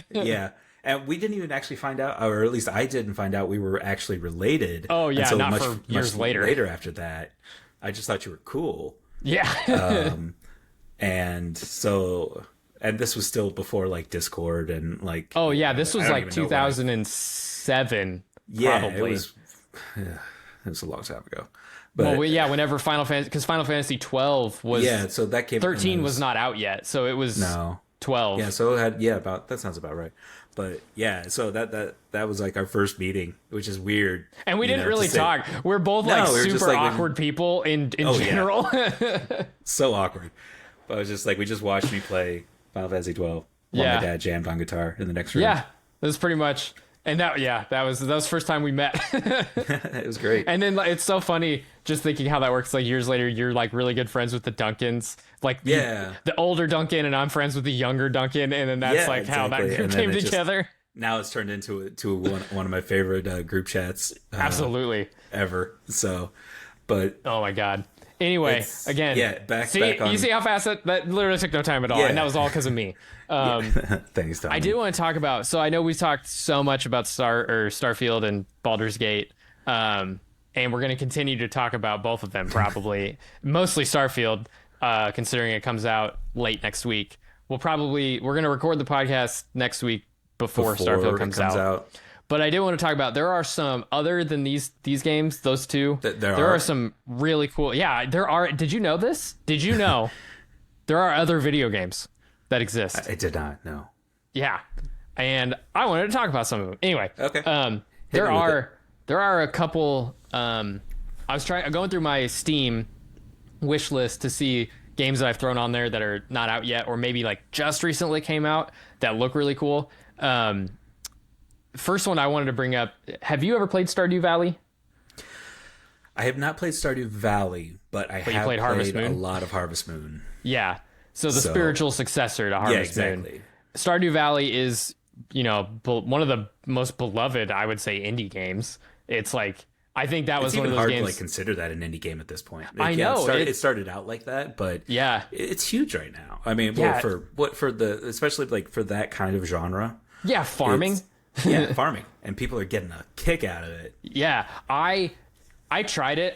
Yeah. And we didn't even actually find out, or at least I didn't find out we were actually related. Oh, yeah, until not for years later. Later after that. I just thought you were cool. Yeah. And this was still before like Discord and like. Oh, yeah, this was like 2007. Yeah, probably. it was a long time ago. But Well, yeah, whenever Final Fantasy, because Final Fantasy 12 was. yeah, so that came. 13 was not out yet, so it was 12. Yeah, so it had about that sounds about right. But yeah, so that was like our first meeting, which is weird. And we didn't really talk. We're both like super awkward people in general. Yeah. So awkward. But it was just like we just watched me play Final Fantasy 12 while my dad jammed on guitar in the next room. Yeah, that was pretty much. And that was the first time we met. It was great. And then it's so funny just thinking how that works. Like years later, you're like really good friends with the Duncans, like the older Duncan, and I'm friends with the younger Duncan, and then that's how that group came together. Now it's turned into one of my favorite group chats. Absolutely. Ever. So, but oh my god. Anyway, again, back on. You see how fast that literally took no time at all, and that was all because of me. Thanks, Tommy. I do want to talk about. So I know we talked so much about Starfield and Baldur's Gate, and we're going to continue to talk about both of them probably. Mostly Starfield, considering it comes out late next week. We're going to record the podcast next week before Starfield comes out. But I did want to talk about, there are some, other than these games, those two, there are some really cool. Yeah, there are. Did you know this? Did you know there are other video games that exist? I did not know. Yeah. And I wanted to talk about some of them. Anyway. Okay. There are a couple. I was going through my Steam wish list to see games that I've thrown on there that are not out yet, or maybe like just recently came out that look really cool. First one I wanted to bring up. Have you ever played Stardew Valley? I have not played Stardew Valley, but I have played a lot of Harvest Moon. Yeah. So the spiritual successor to Harvest Moon. Stardew Valley is, one of the most beloved, I would say, indie games. It's like, I think that was one of those games. It's even hard to like consider that an indie game at this point. I know it started out like that, but it's huge right now. I mean, especially like for that kind of genre. Yeah, farming. Farming, and people are getting a kick out of it. Yeah, I tried it.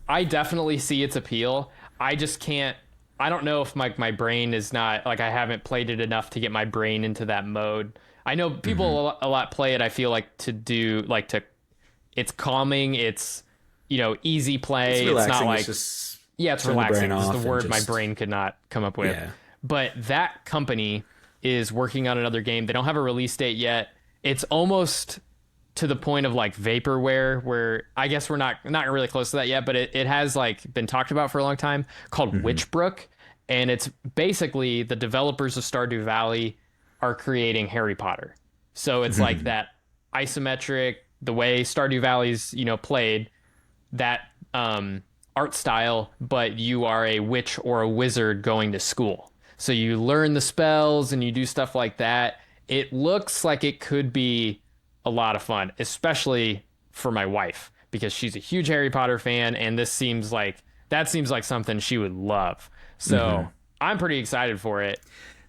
I definitely see its appeal. I just can't. I don't know if my brain is not like, I haven't played it enough to get my brain into that mode. I know people a lot play it. I feel like it's calming. It's easy play. It's not like it's relaxing. Is the word my brain could not come up with. Yeah. But that company is working on another game. They don't have a release date yet. It's almost to the point of like vaporware, where I guess we're not really close to that yet, but it has like been talked about for a long time, called Witchbrook. And it's basically the developers of Stardew Valley are creating Harry Potter. So it's like that isometric, the way Stardew Valley's, played, that art style, but you are a witch or a wizard going to school. So you learn the spells and you do stuff like that. It looks like it could be a lot of fun, especially for my wife, because she's a huge Harry Potter fan, and that seems like something she would love. So I'm pretty excited for it.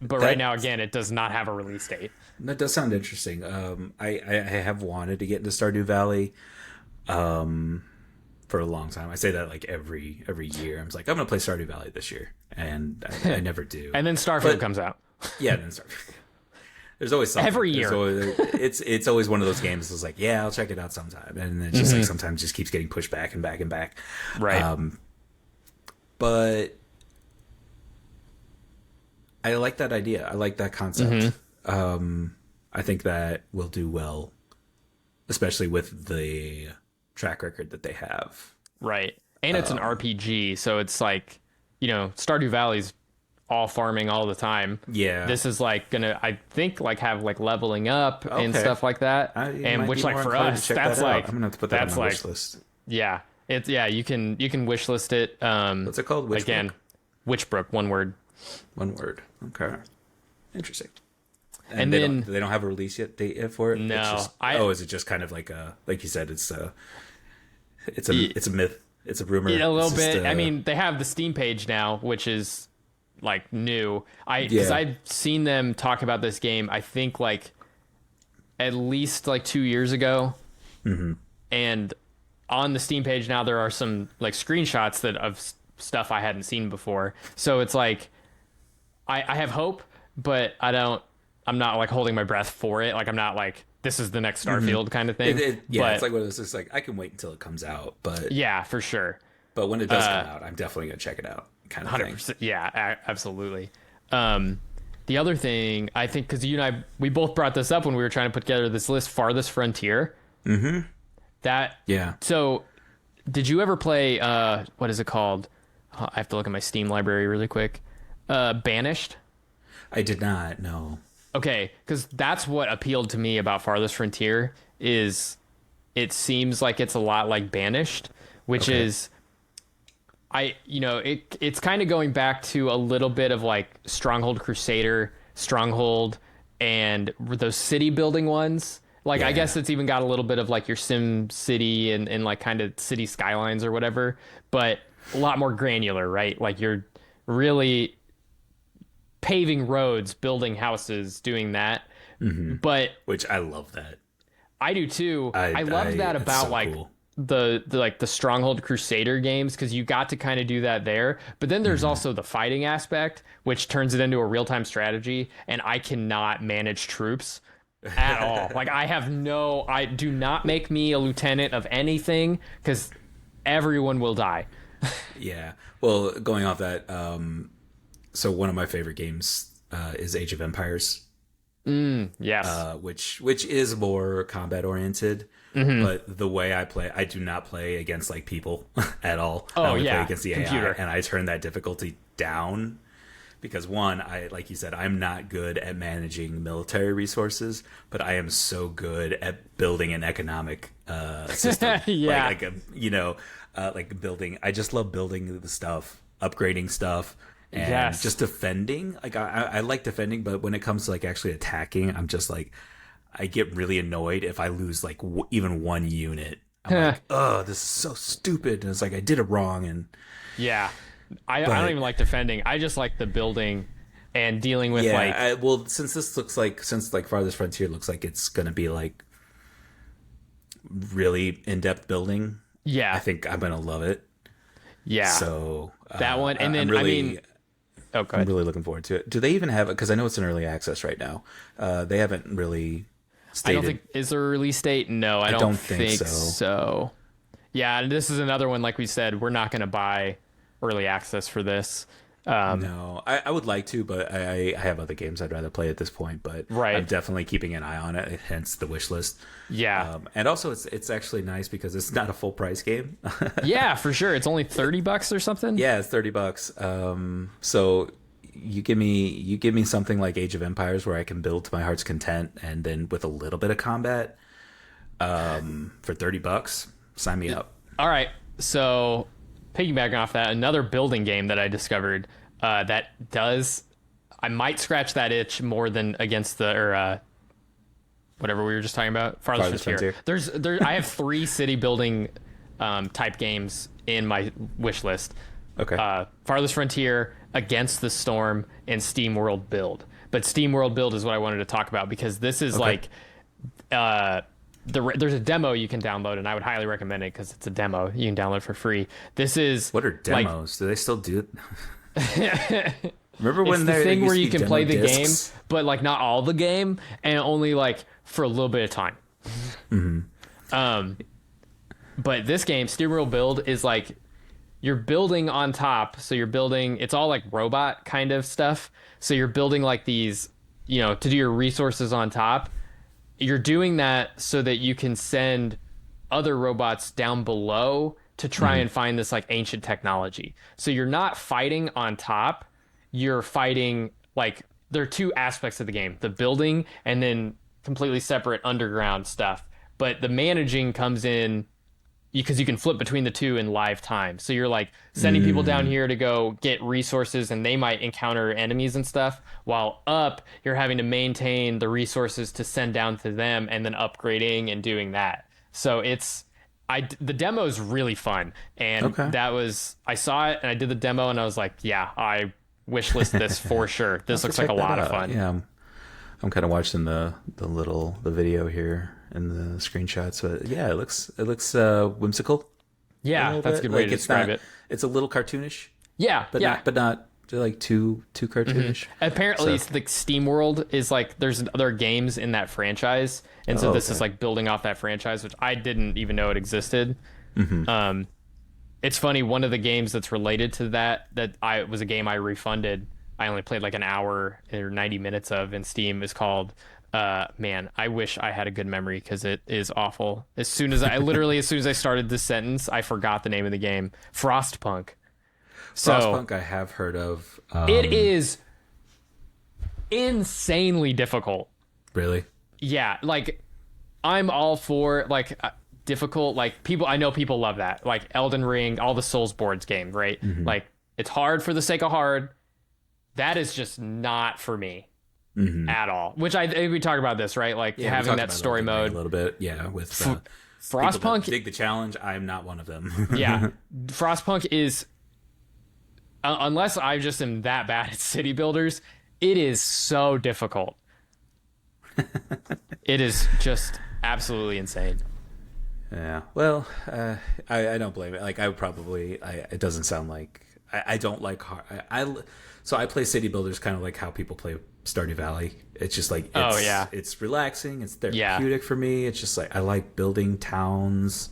But right now, again, it does not have a release date. That does sound interesting. I have wanted to get into Stardew Valley. for a long time. I say that like every year. I'm just like, I'm gonna play Stardew Valley this year, and I never do. And then Starfield comes out. Yeah, then Starfield. There's always something. Every year. It's always one of those games that's like, yeah, I'll check it out sometime, and it's just like sometimes just keeps getting pushed back and back and back. Right. But I like that idea. I like that concept. I think that will do well, especially with the track record that they have. Right. And it's an RPG, so it's like, Stardew Valley's all farming all the time. Yeah. This is like gonna, I think, like have like leveling up and stuff like that. And which like for us, that's like I'm gonna have to put that on my wish list. Yeah. You can wish list it. What's it called? Witchbrook, one word. One word. Okay. Interesting. And they then they don't have a release date yet for it. No. Is it just kind of like like you said, it's a myth. It's a rumor. Yeah, a little bit. I mean, they have the Steam page now, which is like new. Because I've seen them talk about this game, I think like at least like 2 years ago. And on the Steam page now, there are some like screenshots of stuff I hadn't seen before. So it's like, I have hope, but I'm not like holding my breath for it. Like I'm not like, this is the next Starfield kind of thing. It's like one of those. It's like I can wait until it comes out, but yeah, for sure. But when it does come out, I'm definitely gonna check it out. Kind of 100%. Thing. Yeah, absolutely. The other thing I think, because you and I, we both brought this up when we were trying to put together this list, Farthest Frontier. So, did you ever play? What is it called? I have to look at my Steam library really quick. Banished. I did not. No. Okay, because that's what appealed to me about Farthest Frontier is it seems like it's a lot like Banished, which is it's kind of going back to a little bit of like Stronghold Crusader, Stronghold, and those city building ones. Like I guess it's even got a little bit of like your Sim City and like kind of city skylines or whatever, but a lot more granular, right? Like you're really paving roads, building houses, doing that. But which I love that. I do too. I love that about so like cool. the Stronghold Crusader games, because you got to kind of do that there. But then there's also the fighting aspect, which turns it into a real-time strategy, and I cannot manage troops at all. Like I do not make me a lieutenant of anything, because everyone will die. Yeah. Well, going off that, so one of my favorite games is Age of Empires. Yes. Which is more combat oriented, but the way I play, I do not play against like people at all. I only play against the computer. AI, and I turn that difficulty down because one, like you said, I'm not good at managing military resources, but I am so good at building an economic system. Like building. I just love building the stuff, upgrading stuff. And just defending, like I like defending, but when it comes to like actually attacking, I'm just like, I get really annoyed if I lose like even one unit. I'm like, oh, this is so stupid. And it's like I did it wrong. And I don't even like defending. I just like the building and dealing with since Farthest Frontier looks like it's gonna be like really in-depth building. Yeah, I think I'm gonna love it. Yeah, so that one, and then I'm really looking forward to it. Do they even have it? Because I know it's in early access right now. They haven't really stated. I don't think, is there a release date? No, I don't think so. Yeah, and this is another one, like we said, we're not going to buy early access for this. No, I would like to, but I have other games I'd rather play at this point. But I'm definitely keeping an eye on it, hence the wish list. Yeah, and also it's actually nice because it's not a full price game. Yeah, for sure. It's only $30 or something. Yeah, it's $30. So you give me something like Age of Empires where I can build to my heart's content, and then with a little bit of combat, for $30, sign me up. All right, so. Piggybacking off that, another building game that I discovered that does, I might scratch that itch more than against whatever we were just talking about, Farthest Frontier. I have 3 city building type games in my wish list. Okay. Farthest Frontier, Against the Storm, and Steam World Build. But Steam World Build is what I wanted to talk about because this is there's a demo you can download, and I would highly recommend it because it's a demo you can download for free. This is What are demos? Do they still do it? Remember it's when the there thing used where to you be can demo play the discs? game, but like not all the game, and only like for a little bit of time. But this game, SteamWorld Build, is like you're building on top. So you're building, it's all like robot kind of stuff. So you're building like these, to do your resources on top. You're doing that so that you can send other robots down below to try and find this like ancient technology. So you're not fighting on top. You're fighting like there are two aspects of the game, the building and then completely separate underground stuff. But the managing comes in because you can flip between the two in live time. So you're like sending people down here to go get resources, and they might encounter enemies and stuff, while up you're having to maintain the resources to send down to them and then upgrading and doing that. So the demo is really fun. And I saw it and I did the demo and I was like, yeah, I wishlist this for sure. This looks like a lot of fun. Yeah, I'm kind of watching the video here and the screenshots. But yeah, it looks whimsical. Yeah, that's a good way to describe it. It's a little cartoonish. Yeah, but not like too cartoonish. Apparently, it's the SteamWorld is like there's other games in that franchise, and so this is like building off that franchise, which I didn't even know it existed. It's funny. One of the games that's related to that was a game I refunded. I only played like an hour or 90 minutes of in Steam. Is called. Man, I wish I had a good memory because it is awful. As soon as I started this sentence, I forgot the name of the game. Frostpunk. Frostpunk, I have heard of. It is insanely difficult. Really? Yeah, like I'm all for like difficult. Like I know people love that. Like Elden Ring, all the Soulsborne games, right? Like it's hard for the sake of hard. That is just not for me. At all, which I think we talk about this, right? Like having that story mode a little bit, yeah. With Frostpunk, dig the challenge. I'm not one of them. Yeah, Frostpunk is unless I just am that bad at city builders, it is so difficult. It is just absolutely insane. Yeah. Well, I don't blame it. Like I would probably. It doesn't sound like I don't like hard. So I play city builders kind of like how people play Stardew Valley. It's just like it's relaxing, it's therapeutic for me. It's just like I like building towns,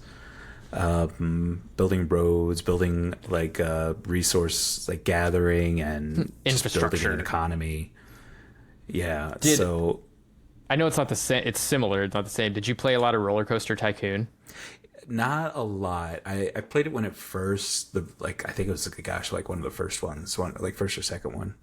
building roads, building like resource like gathering and infrastructure, just building an economy. Yeah. I know it's not the same. It's similar. It's not the same. Did you play a lot of Roller Coaster Tycoon? Not a lot. I played it when it first I think it was like one of the first ones, like first or second one.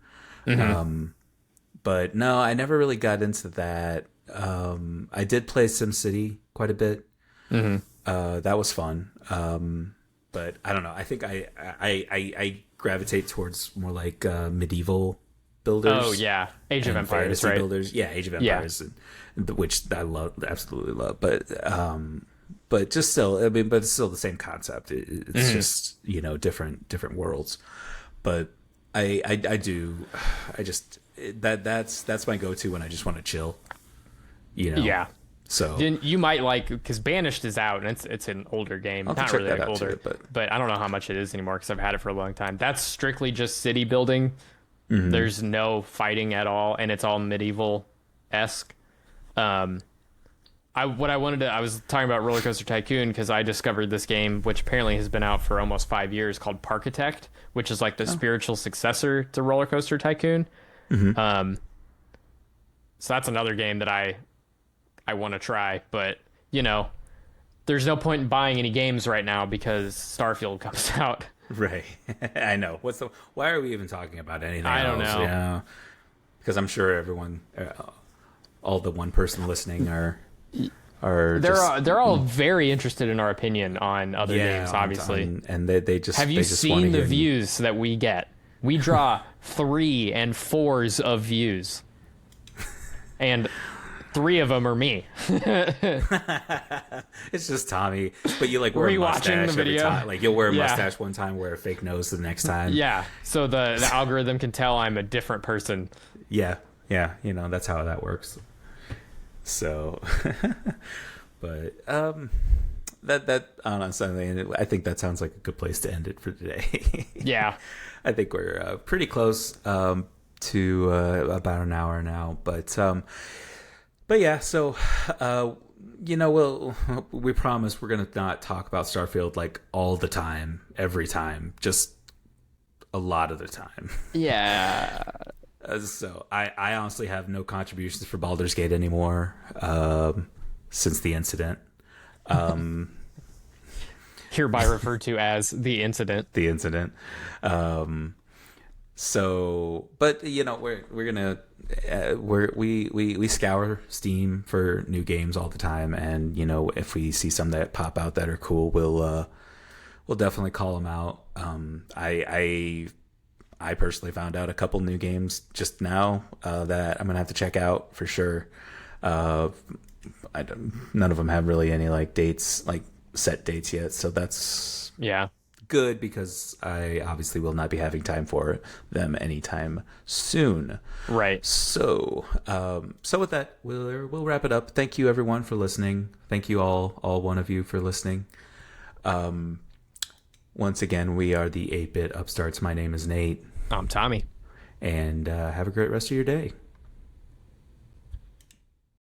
But no, I never really got into that. I did play SimCity quite a bit. That was fun. But I don't know. I think I gravitate towards more like medieval builders. Oh yeah, Age of Empires, right? Builders. Yeah, Age of Empires, which I absolutely love. But just still, I mean, but it's still the same concept. It's just different worlds. But that's my go-to when I just want to chill. Yeah. So you might like because Banished is out and it's an older game, not really like older, too, but I don't know how much it is anymore because I've had it for a long time. That's strictly just city building. There's no fighting at all, and it's all medieval-esque. I was talking about Roller Coaster Tycoon because I discovered this game, which apparently has been out for almost 5 years, called Parkitect, which is like the spiritual successor to Roller Coaster Tycoon. So that's another game that I want to try, but there's no point in buying any games right now because Starfield comes out. Right. I know. Why are we even talking about anything I don't else? know. Yeah. Because I'm sure everyone, all the one person listening are they're all very interested in our opinion on other games, obviously. And they just have you seen the views that we get? We draw 3 and 4s of views, and 3 of them are me. It's just Tommy, but you like wear a mustache the video? Every time. Like you'll wear a mustache one time, wear a fake nose the next time. Yeah, so the algorithm can tell I'm a different person. Yeah, that's how that works. So, But that honestly, I think that sounds like a good place to end it for today. Yeah. I think we're pretty close to about an hour now, but yeah. So we promise we're gonna not talk about Starfield like all the time, every time, just a lot of the time. Yeah. So I honestly have no contributions for Baldur's Gate anymore since the incident. Hereby referred to as the incident. The incident. So, but we're gonna we scour Steam for new games all the time, and if we see some that pop out that are cool, we'll definitely call them out. I personally found out a couple new games just now that I'm gonna have to check out for sure. None of them have really any dates, set dates yet, so that's good because I obviously will not be having time for them anytime soon. Right. So, with that, we'll wrap it up. Thank you everyone for listening. Thank you all one of you for listening. Once again, we are the 8-Bit Upstarts. My name is Nate. I'm Tommy. And have a great rest of your day.